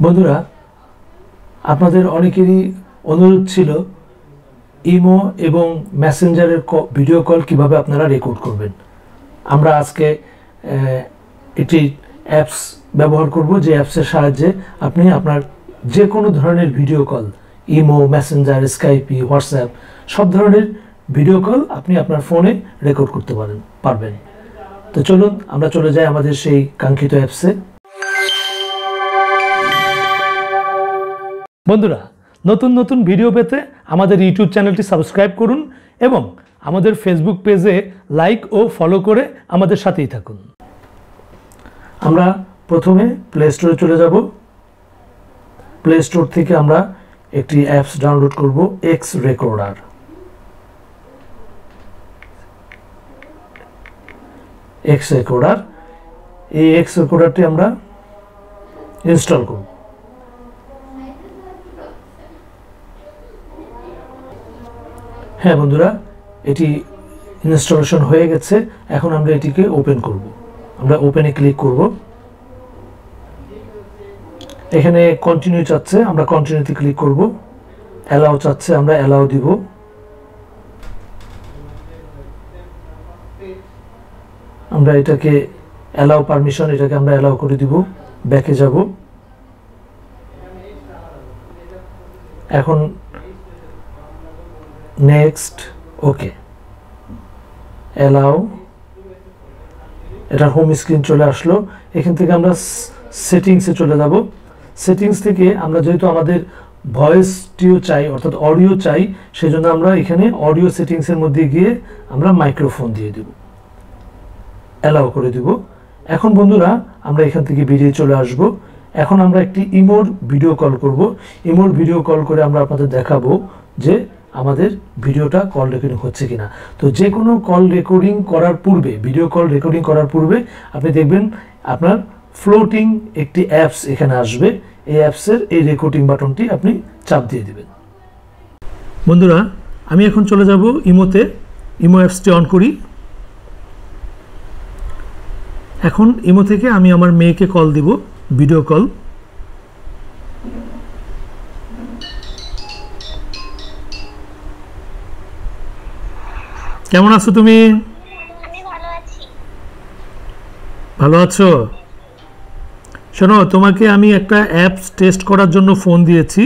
বন্ধুরা, আপনাদের অনেকেরই অনুরোধ ছিল ইমো এবং মেসেঞ্জারের ভিডিও কল কিভাবে আপনারা রেকর্ড করবেন। আমরা আজকে একটি অ্যাপস ব্যবহার করব, যে অ্যাপসের সাহায্যে আপনি আপনার যে কোনো ধরনের video call, imo, Messenger, Skype, WhatsApp, সব ধরনের ভিডিও কল আপনি আপনার ফোনে রেকর্ড করতে পারবেন। তো চলুন আমরা চলে যাই আমাদের সেই কাঙ্ক্ষিত অ্যাপসে। বন্ধুরা, নতুন নতুন ভিডিও পেতে আমাদের ইউটিউব চ্যানেলটি সাবস্ক্রাইব করুন এবং আমাদের ফেসবুক পেজে লাইক ও ফলো করে আমাদের সাথেই থাকুন। আমরা প্রথমে প্লে স্টোরে চলে যাব। প্লে স্টোর থেকে আমরা একটি অ্যাপস ডাউনলোড করব, এক্স রেকর্ডার। এই এক্স রেকর্ডারটি আমরা ইনস্টল করব। হ্যাঁ বন্ধুরা, এটি ইনস্টলেশন হয়ে গেছে। এখন আমরা এটিকে ওপেন করব। আমরা ওপেনে ক্লিক করব। এখানে কন্টিনিউ চাচ্ছে, আমরা কন্টিনিউতে ক্লিক করব। অ্যালাউ চাচ্ছে, আমরা অ্যালাউ দিব। আমরা এটাকে অ্যালাউ পারমিশন, এটাকে আমরা অ্যালাউ করে দিব। ব্যাকে যাব। এখন নেক্সট, ওকে, অ্যালাউ। এটা হোম স্ক্রিন চলে আসলো। এখান থেকে আমরা সেটিংসে চলে যাব। সেটিংস থেকে আমরা যেহেতু আমাদের ভয়েসটিও চাই, অর্থাৎ অডিও চাই, সেই জন্য আমরা এখানে অডিও সেটিংসের মধ্যে গিয়ে আমরা মাইক্রোফোন দিয়ে দেব, অ্যালাউ করে দিব। এখন বন্ধুরা, আমরা এখান থেকে বেরিয়ে চলে আসব। এখন আমরা একটি ইমোর ভিডিও কল করব। ইমোর ভিডিও কল করে আমরা আপনাদের দেখাবো যে আমাদের ভিডিওটা কল রেকর্ডিং হচ্ছে কিনা। তো যে কোনো কল রেকর্ডিং করার পূর্বে, ভিডিও কল রেকর্ডিং করার পূর্বে আপনি দেখবেন আপনার ফ্লোটিং একটি অ্যাপস এখানে আসবে। এই অ্যাপসের এই রেকর্ডিং বাটনটি আপনি চাপ দিয়ে দিবেন। বন্ধুরা, আমি এখন চলে যাব ইমোতে। ইমো অ্যাপসটি অন করি। এখন ইমো থেকে আমি আমার মেয়েকে কল দিব, ভিডিও কল। কেমন আছো তুমি? ভালো আছো? শোনো, তোমাকে আমি একটা অ্যাপস টেস্ট করার জন্য ফোন দিয়েছি।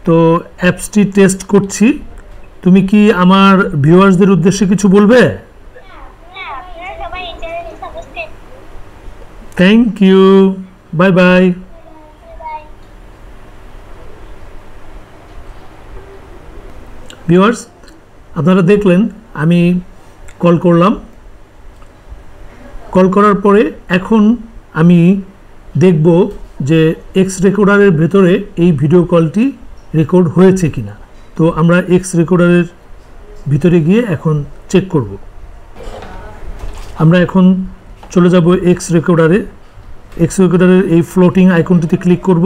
তো অ্যাপসটি টেস্ট করছি। তুমি কি আমার ভিউয়ার্সদের উদ্দেশ্যে কিছু বলবে? Thank you, bye bye. Viewers, আপনারা দেখলেন আমি কল করলাম। কল করার পরে এখন আমি দেখব যে এক্স রেকর্ডারের ভেতরে এই ভিডিও কলটি রেকর্ড হয়েছে কিনা। তো আমরা এক্স রেকর্ডারের ভিতরে গিয়ে এখন চেক করব। আমরা এখন চলে যাব এক্স রেকর্ডারে। এক্স রেকর্ডারের এই ফ্লোটিং আইকনটিতে ক্লিক করব।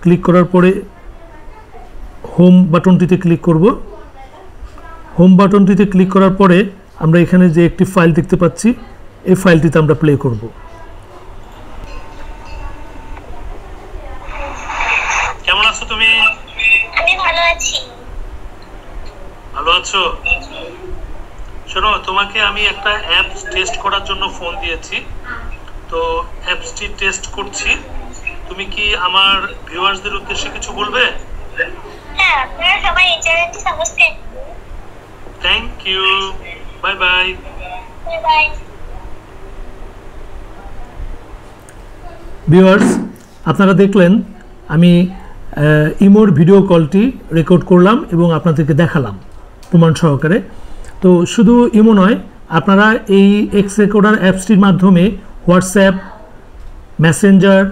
ক্লিক করার পরে হোম বাটনটিতে ক্লিক করব। হোম বাটনটিতে ক্লিক করার পরে আমরা এখানে যে একটি ফাইল দেখতে পাচ্ছি, এই ফাইলটিতে আমরা প্লে করব। কেমন আছো তুমি? আমি ভালো আছি। ভালো আছো? শোনো, তোমাকে আমি একটা অ্যাপস টেস্ট করার জন্য ফোন দিয়েছি। তো অ্যাপসটি টেস্ট করছি। তুমি কি আমার ভিউয়ার্সদের উদ্দেশ্যে কিছু বলবে? হ্যাঁ, আপনারা সবাই এই চ্যানেলটি সাবস্ক্রাইব করুন। Thank you, bye bye. Bye bye. Viewers, আপনারা দেখলেন আমি ইমোর ভিডিও কলটি রেকর্ড করলাম এবং আপনাদেরকে দেখালাম প্রমাণ সহকারে। তো শুধু ইমো নয়, আপনারা এই এক্স রেকর্ডার অ্যাপসটির মাধ্যমে হোয়াটসঅ্যাপ, মেসেঞ্জার,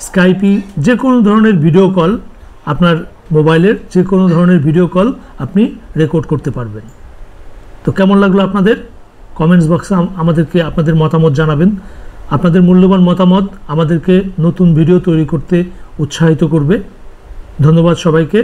স্কাইপি, যে কোনো ধরনের ভিডিও কল, আপনার মোবাইলের যে কোনো ধরনের ভিডিও কল আপনি রেকর্ড করতে পারবেন। তো কেমন লাগলো আপনাদের? কমেন্টস বক্সে আমাদেরকে আপনাদের মতামত জানাবেন। আপনাদের মূল্যবান মতামত আমাদেরকে নতুন ভিডিও তৈরি করতে উৎসাহিত করবে। ধন্যবাদ সবাইকে।